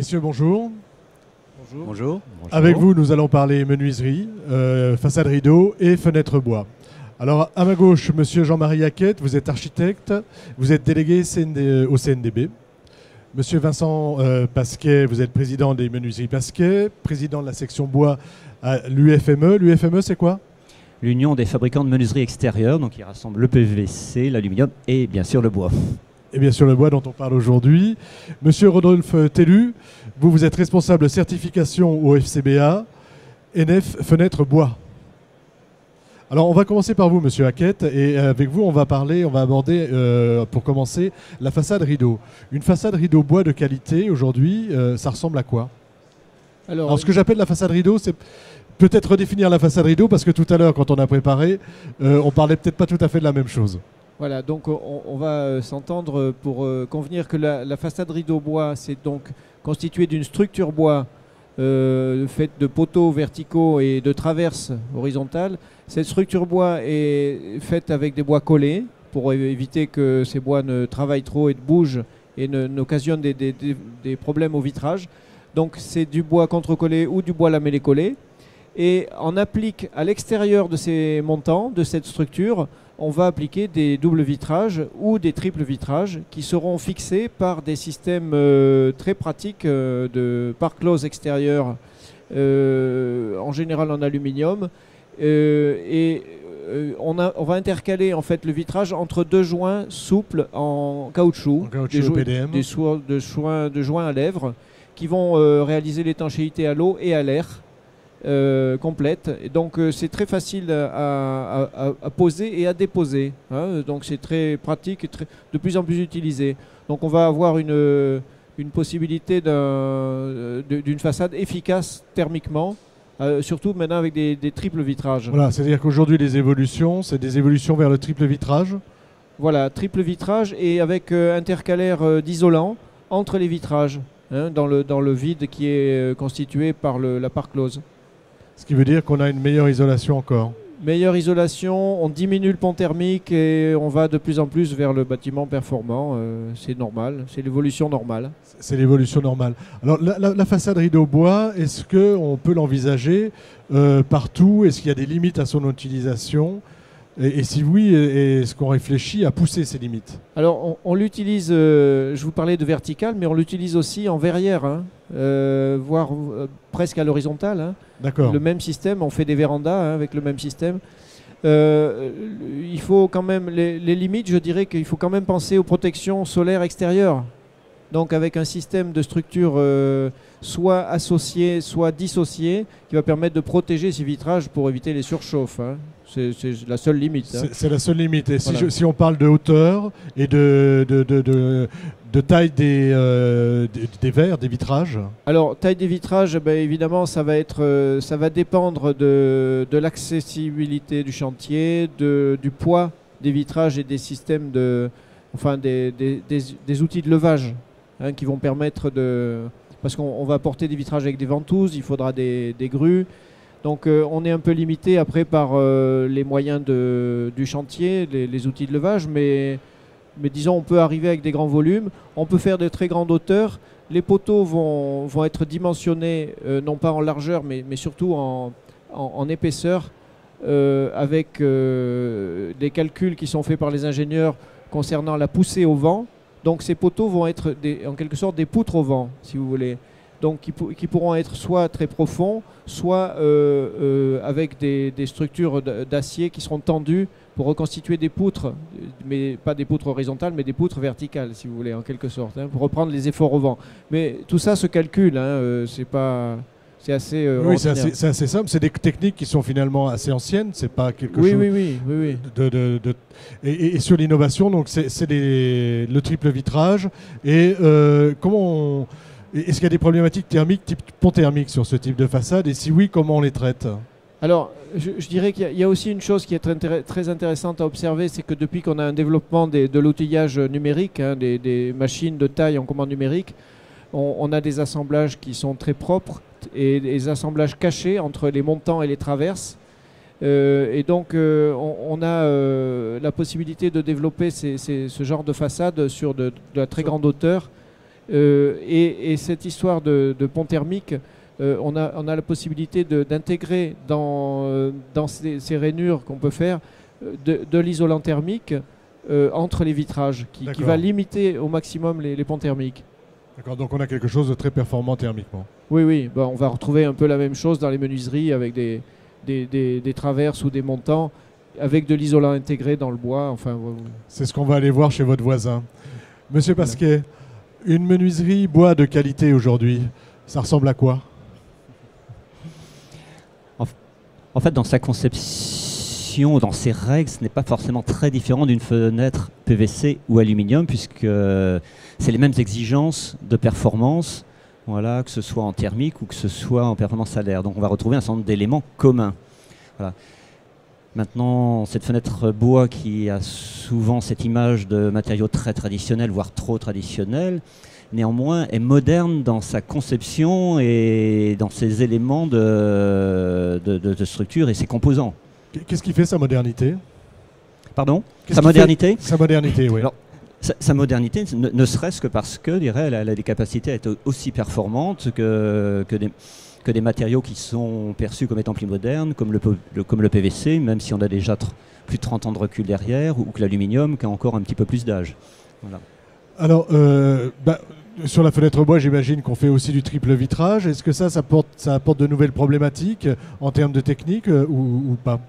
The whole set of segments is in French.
Messieurs, bonjour. Bonjour. Bonjour. Avec vous, nous allons parler menuiserie, façade rideau et fenêtre bois. Alors, à ma gauche, monsieur Jean-Marie Hackett, vous êtes architecte, vous êtes délégué au CNDB. Monsieur Vincent Pasquet, vous êtes président des menuiseries Pasquet, président de la section bois à l'UFME. L'UFME, c'est quoi? L'Union des fabricants de menuiserie extérieure, donc qui rassemble le PVC, l'aluminium et bien sûr le bois. Et bien sûr le bois dont on parle aujourd'hui. Monsieur Rodolphe Tellu, vous êtes responsable certification au FCBA, NF Fenêtre Bois. Alors on va commencer par vous, monsieur Hackett, et avec vous on va aborder pour commencer la façade rideau. Une façade rideau bois de qualité aujourd'hui, ça ressemble à quoi? Alors ce que j'appelle la façade rideau, c'est peut-être redéfinir la façade rideau, parce que tout à l'heure quand on a préparé, on parlait peut-être pas tout à fait de la même chose. Voilà, donc on va s'entendre pour convenir que la façade rideau bois, c'est donc constitué d'une structure bois faite de poteaux verticaux et de traverses horizontales. Cette structure bois est faite avec des bois collés pour éviter que ces bois ne travaillent trop et ne bougent et n'occasionnent des problèmes au vitrage. Donc c'est du bois contre-collé ou du bois lamellé-collé. Et on applique à l'extérieur de ces montants, de cette structure, on va appliquer des doubles vitrages ou des triples vitrages qui seront fixés par des systèmes très pratiques de pare close extérieur, en général en aluminium. On va intercaler en fait le vitrage entre deux joints souples en caoutchouc, PDM. de joints à lèvres qui vont réaliser l'étanchéité à l'eau et à l'air. Complète. Et donc c'est très facile à poser et à déposer. Donc c'est très pratique et de plus en plus utilisé. Donc on va avoir une possibilité d'une façade efficace thermiquement, surtout maintenant avec des triples vitrages. Voilà, c'est-à-dire qu'aujourd'hui les évolutions, c'est des évolutions vers le triple vitrage. Voilà, triple vitrage et avec intercalaire d'isolant entre les vitrages, dans le vide qui est constitué par la pare close. Ce qui veut dire qu'on a une meilleure isolation encore. Meilleure isolation, on diminue le pont thermique et on va de plus en plus vers le bâtiment performant. C'est normal, c'est l'évolution normale. C'est l'évolution normale. Alors la façade rideau bois, est-ce qu'on peut l'envisager partout? Est-ce qu'il y a des limites à son utilisation? Et si oui, est-ce qu'on réfléchit à pousser ces limites? Alors on l'utilise, je vous parlais de vertical, mais on l'utilise aussi en verrière, voire presque à l'horizontale. D'accord. Le même système, on fait des vérandas avec le même système. Il faut quand même, les limites, je dirais qu'il faut quand même penser aux protections solaires extérieures. Donc avec un système de structure soit associé, soit dissocié, qui va permettre de protéger ces vitrages pour éviter les surchauffes. C'est la seule limite. C'est la seule limite. Et voilà. si on parle de hauteur et de taille des verres, des vitrages? Alors, taille des vitrages, évidemment, ça va dépendre de l'accessibilité du chantier, du poids des vitrages et des systèmes des outils de levage qui vont permettre parce qu'on va porter des vitrages avec des ventouses, il faudra des grues. Donc on est un peu limité après par les moyens du chantier, les outils de levage, mais disons on peut arriver avec des grands volumes, on peut faire de très grandes hauteurs. Les poteaux vont être dimensionnés non pas en largeur mais surtout en épaisseur avec des calculs qui sont faits par les ingénieurs concernant la poussée au vent. Donc ces poteaux vont être en quelque sorte des poutres au vent, si vous voulez. Donc qui pourront être soit très profonds, soit avec des structures d'acier qui seront tendues pour reconstituer des poutres, mais pas des poutres horizontales, mais des poutres verticales, si vous voulez, en quelque sorte, pour reprendre les efforts au vent. Mais tout ça se calcule, c'est assez oui, c'est assez simple. C'est des techniques qui sont finalement assez anciennes. C'est pas quelque chose. Oui. Et sur l'innovation, donc c'est le triple vitrage. Et est-ce qu'il y a des problématiques thermiques, type pont thermique, sur ce type de façade? Et si oui, comment on les traite? Alors, je dirais qu'il y a aussi une chose qui est très intéressante à observer, c'est que depuis qu'on a un développement de l'outillage numérique, des machines de taille en commande numérique, on a des assemblages qui sont très propres et des assemblages cachés entre les montants et les traverses. Et donc, on a la possibilité de développer ce genre de façade sur de la très grande hauteur Et cette histoire de pont thermique, on a la possibilité d'intégrer dans ces rainures qu'on peut faire de l'isolant thermique entre les vitrages, qui va limiter au maximum les ponts thermiques. D'accord, donc on a quelque chose de très performant thermiquement. Oui, bah, on va retrouver un peu la même chose dans les menuiseries avec des traverses ou des montants, avec de l'isolant intégré dans le bois. Enfin, c'est ce qu'on va aller voir chez votre voisin. Monsieur Pasquet, une menuiserie bois de qualité aujourd'hui, ça ressemble à quoi? En fait, dans sa conception, dans ses règles, ce n'est pas forcément très différent d'une fenêtre PVC ou aluminium, puisque c'est les mêmes exigences de performance, voilà, que ce soit en thermique ou que ce soit en performance salaire. Donc on va retrouver un certain nombre d'éléments communs. Voilà. Maintenant, cette fenêtre bois qui a souvent cette image de matériaux très traditionnels, voire trop traditionnels, néanmoins est moderne dans sa conception et dans ses éléments de structure et ses composants. Qu'est-ce qui fait sa modernité? Pardon? Sa modernité? Sa modernité, oui. Alors, sa modernité, ne serait-ce que parce que, je dirais, elle a des capacités à être aussi performantes que des matériaux qui sont perçus comme étant plus modernes, comme le PVC, même si on a déjà plus de 30 ans de recul derrière, ou que l'aluminium qui a encore un petit peu plus d'âge. Voilà. Alors, sur la fenêtre bois, j'imagine qu'on fait aussi du triple vitrage. Est-ce que ça apporte de nouvelles problématiques en termes de technique ou pas?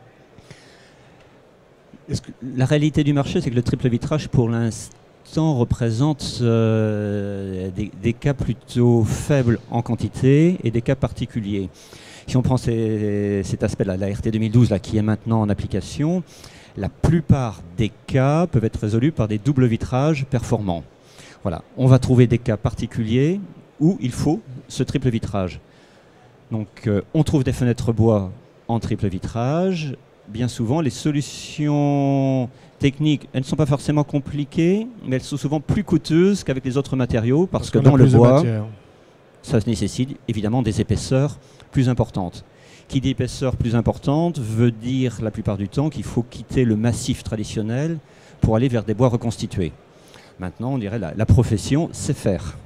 La réalité du marché, c'est que le triple vitrage, pour l'instant, représente des cas plutôt faibles en quantité et des cas particuliers. Si on prend cet aspect-là, la RT 2012 là, qui est maintenant en application, la plupart des cas peuvent être résolus par des doubles vitrages performants. Voilà. On va trouver des cas particuliers où il faut ce triple vitrage. Donc on trouve des fenêtres bois en triple vitrage. Bien souvent, les solutions techniques, elles ne sont pas forcément compliquées, mais elles sont souvent plus coûteuses qu'avec les autres matériaux, parce que dans le bois, ça nécessite évidemment des épaisseurs plus importantes. Qui dit épaisseur plus importante veut dire la plupart du temps qu'il faut quitter le massif traditionnel pour aller vers des bois reconstitués. Maintenant, on dirait la profession sait faire.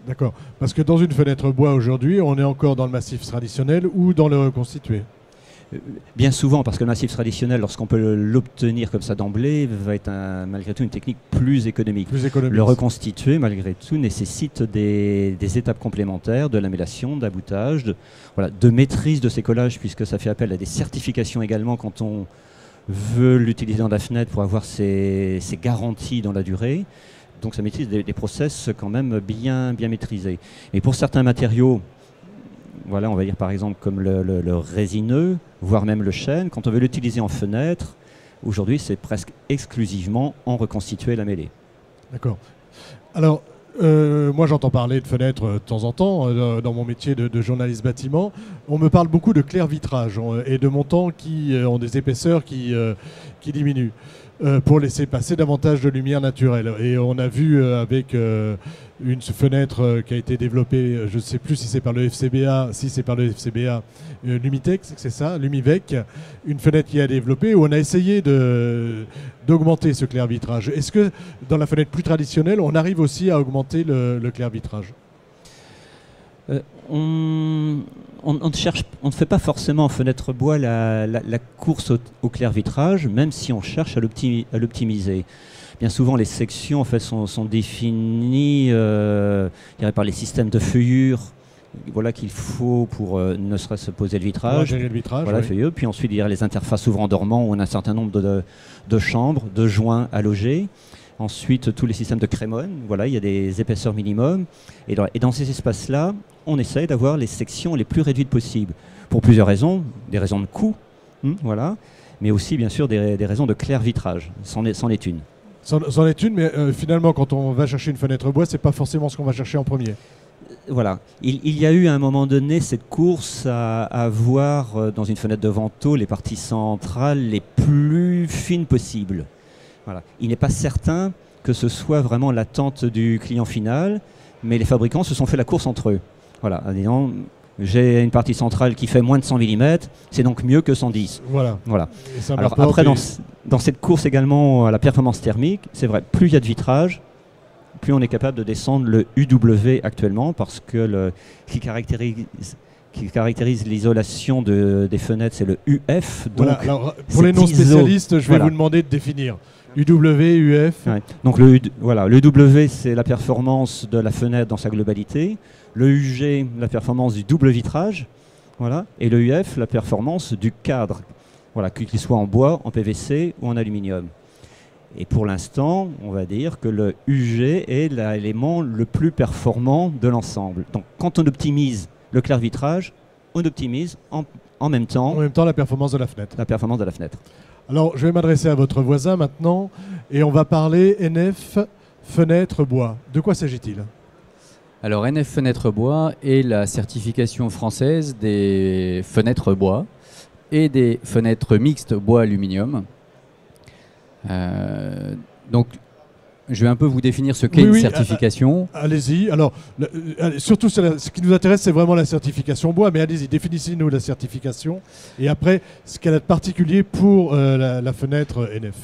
D'accord. Parce que dans une fenêtre bois aujourd'hui, on est encore dans le massif traditionnel ou dans le reconstitué? Bien souvent, parce que le massif traditionnel, lorsqu'on peut l'obtenir comme ça d'emblée, va être malgré tout une technique plus économique. Le reconstituer, malgré tout, nécessite des étapes complémentaires, de lamellation, d'aboutage, de maîtrise de ces collages, puisque ça fait appel à des certifications également quand on veut l'utiliser dans la fenêtre pour avoir ces garanties dans la durée. Donc ça maîtrise des process quand même bien maîtrisés. Et pour certains matériaux, voilà, on va dire par exemple comme le résineux, voire même le chêne, quand on veut l'utiliser en fenêtre, aujourd'hui c'est presque exclusivement en reconstitué lamellé. D'accord. Alors, moi j'entends parler de fenêtres de temps en temps dans mon métier de journaliste bâtiment. On me parle beaucoup de clair vitrage et de montants qui ont des épaisseurs qui diminuent pour laisser passer davantage de lumière naturelle. Et on a vu avec une fenêtre qui a été développée, je ne sais plus si c'est par le FCBA, Lumitex, c'est ça, Lumivec, une fenêtre qui a développé où on a essayé d'augmenter ce clair vitrage. Est-ce que dans la fenêtre plus traditionnelle, on arrive aussi à augmenter le clair vitrage? On ne fait pas forcément en fenêtre bois la course au clair vitrage, même si on cherche à l'optimiser. Bien souvent, les sections en fait, sont définies par les systèmes de feuillure, voilà, qu'il faut pour ne serait-ce poser le vitrage. Gérer le vitrage, voilà, oui. Puis ensuite, il y a les interfaces ouvrant-dormant où on a un certain nombre de chambres, de joints à loger. Ensuite, tous les systèmes de crémone, voilà, il y a des épaisseurs minimum. Et dans ces espaces-là, on essaye d'avoir les sections les plus réduites possibles. Pour plusieurs raisons, des raisons de coût, voilà, mais aussi, bien sûr, des raisons de clair vitrage. C'en est une. C'en est une, mais finalement, quand on va chercher une fenêtre bois, c'est pas forcément ce qu'on va chercher en premier. Voilà. Il y a eu à un moment donné cette course à avoir dans une fenêtre de vantaux les parties centrales les plus fines possibles. Voilà. Il n'est pas certain que ce soit vraiment l'attente du client final, mais les fabricants se sont fait la course entre eux. Voilà, en disant, j'ai une partie centrale qui fait moins de 100 mm, c'est donc mieux que 110. Voilà. Alors après, dans cette course également à la performance thermique, c'est vrai, plus il y a de vitrage, plus on est capable de descendre le UW actuellement, parce que ce qui caractérise l'isolation des fenêtres, c'est le UF. Donc voilà, alors, pour les non-spécialistes, je vais vous demander de définir. UW, UF. Ouais. Donc le W, c'est la performance de la fenêtre dans sa globalité. Le UG, la performance du double vitrage. Voilà. Et le UF, la performance du cadre, voilà, qu'il soit en bois, en PVC ou en aluminium. Et pour l'instant, on va dire que le UG est l'élément le plus performant de l'ensemble. Donc quand on optimise le clair vitrage, on optimise en même temps la performance de la fenêtre. La performance de la fenêtre. Alors, je vais m'adresser à votre voisin maintenant et on va parler NF Fenêtre Bois. De quoi s'agit-il? Alors, NF Fenêtre Bois est la certification française des fenêtres bois et des fenêtres mixtes bois-aluminium. Donc, je vais un peu vous définir ce qu'est une certification. Allez-y. Alors, surtout, ce qui nous intéresse, c'est vraiment la certification bois. Mais allez-y, définissez-nous la certification. Et après, ce qu'elle a de particulier pour la fenêtre NF.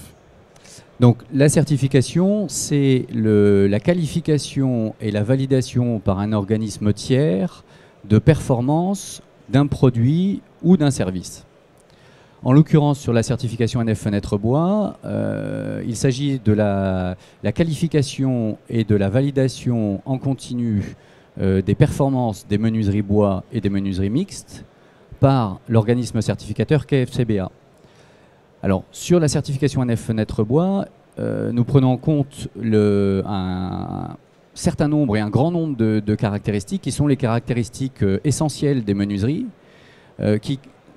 Donc, la certification, c'est la qualification et la validation par un organisme tiers de performance d'un produit ou d'un service. En l'occurrence, sur la certification NF Fenêtre Bois, il s'agit de la qualification et de la validation en continu des performances des menuiseries bois et des menuiseries mixtes par l'organisme certificateur KFCBA. Alors, sur la certification NF Fenêtre Bois, nous prenons en compte un certain nombre et un grand nombre de caractéristiques qui sont les caractéristiques essentielles des menuiseries,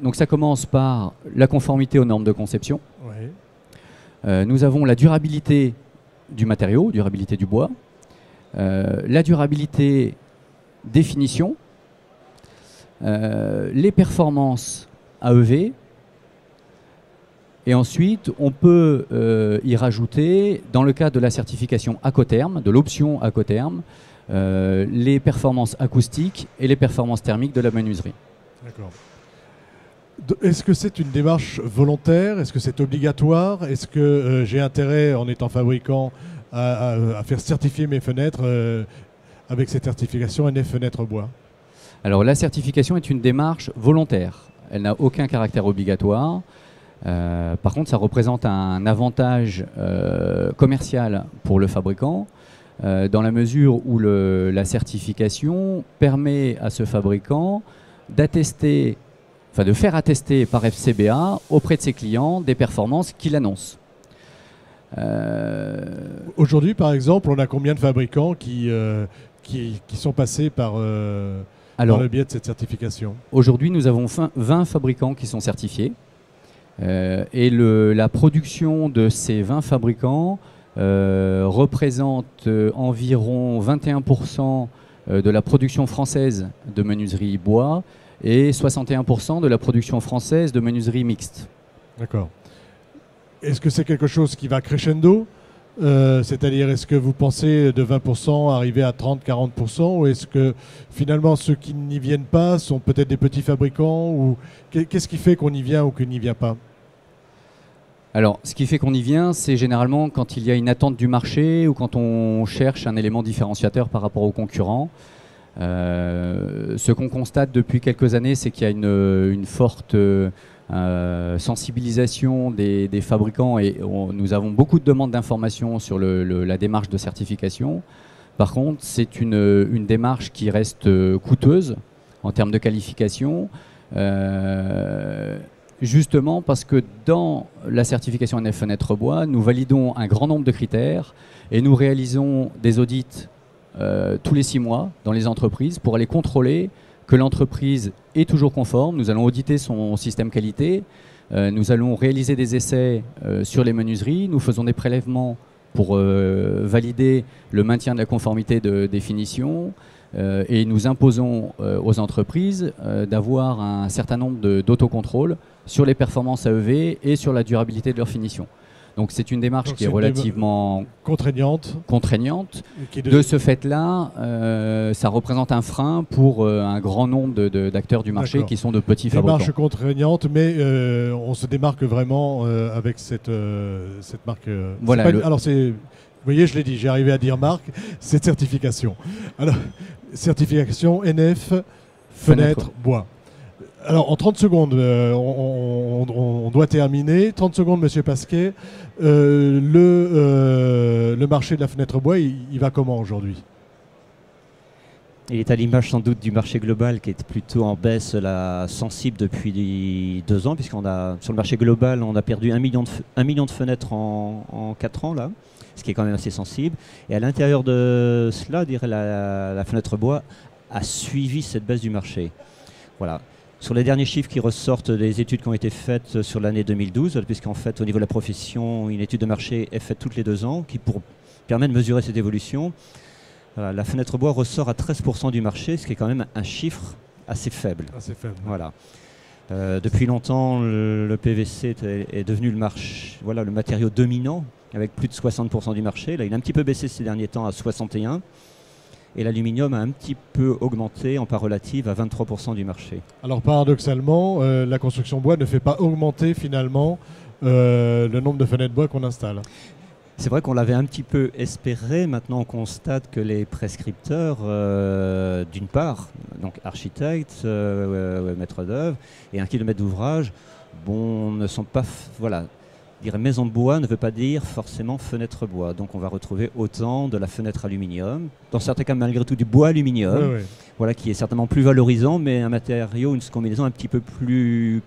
donc ça commence par la conformité aux normes de conception. Oui. Nous avons la durabilité du matériau, durabilité du bois, la durabilité des finitions, les performances AEV, et ensuite on peut y rajouter, dans le cadre de la certification Acoterm, de l'option Acoterm, les performances acoustiques et les performances thermiques de la menuiserie. D'accord. Est-ce que c'est une démarche volontaire? Est-ce que c'est obligatoire? Est-ce que j'ai intérêt, en étant fabricant, à faire certifier mes fenêtres avec cette certification NF Fenêtre Bois? Alors la certification est une démarche volontaire. Elle n'a aucun caractère obligatoire. Par contre, ça représente un avantage commercial pour le fabricant, dans la mesure où la certification permet à ce fabricant de faire attester par FCBA auprès de ses clients des performances qu'il annonce. Aujourd'hui, par exemple, on a combien de fabricants qui sont passés par le biais de cette certification? Aujourd'hui, nous avons 20 fabricants qui sont certifiés. Et la production de ces 20 fabricants représente environ 21% de la production française de menuiserie bois et 61% de la production française de menuiserie mixte. D'accord. Est-ce que c'est quelque chose qui va crescendo? C'est-à-dire, est-ce que vous pensez de 20% arriver à 30-40%, ou est-ce que finalement ceux qui n'y viennent pas sont peut-être des petits fabricants, ou qu'est-ce qui fait qu'on y vient ou qu'on n'y vient pas? Alors, ce qui fait qu'on y vient, c'est généralement quand il y a une attente du marché ou quand on cherche un élément différenciateur par rapport aux concurrents. Ce qu'on constate depuis quelques années, c'est qu'il y a une forte sensibilisation des fabricants, et nous avons beaucoup de demandes d'informations sur la démarche de certification. Par contre, c'est une démarche qui reste coûteuse en termes de qualification, justement parce que dans la certification NF Fenêtre Bois, nous validons un grand nombre de critères et nous réalisons des audits tous les 6 mois dans les entreprises pour aller contrôler que l'entreprise est toujours conforme. Nous allons auditer son système qualité, nous allons réaliser des essais sur les menuiseries, nous faisons des prélèvements pour valider le maintien de la conformité de définition, et nous imposons aux entreprises d'avoir un certain nombre d'autocontrôles sur les performances AEV et sur la durabilité de leur finition. Donc c'est une démarche qui est relativement contraignante. De ce fait-là, ça représente un frein pour un grand nombre d'acteurs du marché qui sont de petits fabricants. Démarche contraignante, mais on se démarque vraiment avec cette marque. Voilà, alors c'est voyez, je l'ai dit, j'ai arrivé à dire marque, c'est certification. Alors, certification NF, fenêtre, bois. Alors, en 30 secondes, on doit terminer. 30 secondes, Monsieur Pasquet. Le marché de la fenêtre bois, il va comment aujourd'hui ? Il est à l'image sans doute du marché global qui est plutôt en baisse sensible depuis 2 ans, puisqu'on a sur le marché global, on a perdu 1 million de fenêtres en 4 ans, là, ce qui est quand même assez sensible. Et à l'intérieur de cela, je dirais la fenêtre bois a suivi cette baisse du marché. Voilà. Sur les derniers chiffres qui ressortent des études qui ont été faites sur l'année 2012, puisqu'en fait, au niveau de la profession, une étude de marché est faite toutes les 2 ans, qui permet de mesurer cette évolution. Voilà, la fenêtre bois ressort à 13% du marché, ce qui est quand même un chiffre assez faible. Assez faible. Voilà. Depuis longtemps, le PVC est devenu le matériau dominant, avec plus de 60% du marché. Là, il a un petit peu baissé ces derniers temps à 61%. Et l'aluminium a un petit peu augmenté en part relative à 23% du marché. Alors paradoxalement, la construction bois ne fait pas augmenter finalement le nombre de fenêtres bois qu'on installe. C'est vrai qu'on l'avait un petit peu espéré. Maintenant, on constate que les prescripteurs, d'une part, donc architectes, maîtres d'œuvre et 1 kilomètre d'ouvrage, ne sont pas... Voilà. Dire maison de bois ne veut pas dire forcément fenêtre bois. Donc on va retrouver autant de la fenêtre aluminium, dans certains cas malgré tout du bois aluminium, voilà, qui est certainement plus valorisant, mais un matériau, une combinaison un petit peu plus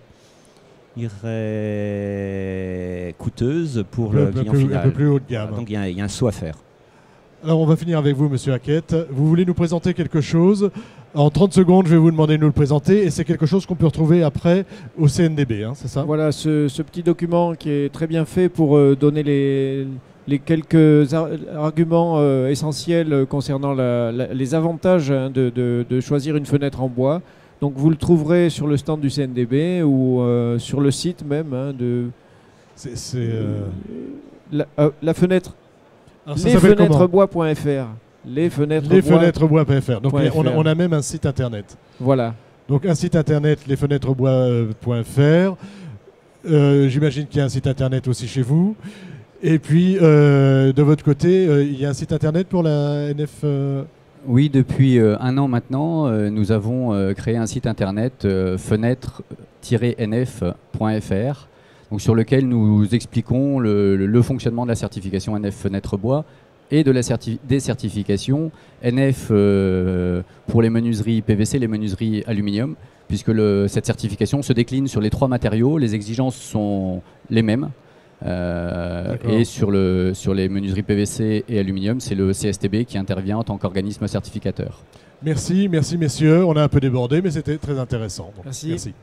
coûteuse pour le client final. Un peu plus haut de gamme. Voilà, donc il y a un saut à faire. Alors on va finir avec vous, Monsieur Hackett. Vous voulez nous présenter quelque chose ? En 30 secondes, je vais vous demander de nous le présenter, et c'est quelque chose qu'on peut retrouver après au CNDB, hein, c'est ça ? Voilà, ce petit document qui est très bien fait pour donner les quelques arguments essentiels concernant les avantages de choisir une fenêtre en bois. Donc vous le trouverez sur le stand du CNDB ou sur le site même de la fenêtre. Lesfenêtrebois.fr. Lesfenêtrebois.fr. Donc on a même un site internet. Voilà. Donc un site internet, lesfenêtrebois.fr. J'imagine qu'il y a un site internet aussi chez vous. Et puis de votre côté, il y a un site internet pour la NF. Oui, depuis 1 an maintenant, nous avons créé un site internet fenêtre-nf.fr, donc sur lequel nous expliquons le fonctionnement de la certification NF Fenêtre Bois et de des certifications NF pour les menuiseries PVC, les menuiseries aluminium, puisque cette certification se décline sur les 3 matériaux, les exigences sont les mêmes. Et sur les menuiseries PVC et aluminium, c'est le CSTB qui intervient en tant qu'organisme certificateur. Merci messieurs. On a un peu débordé, mais c'était très intéressant. Donc, merci.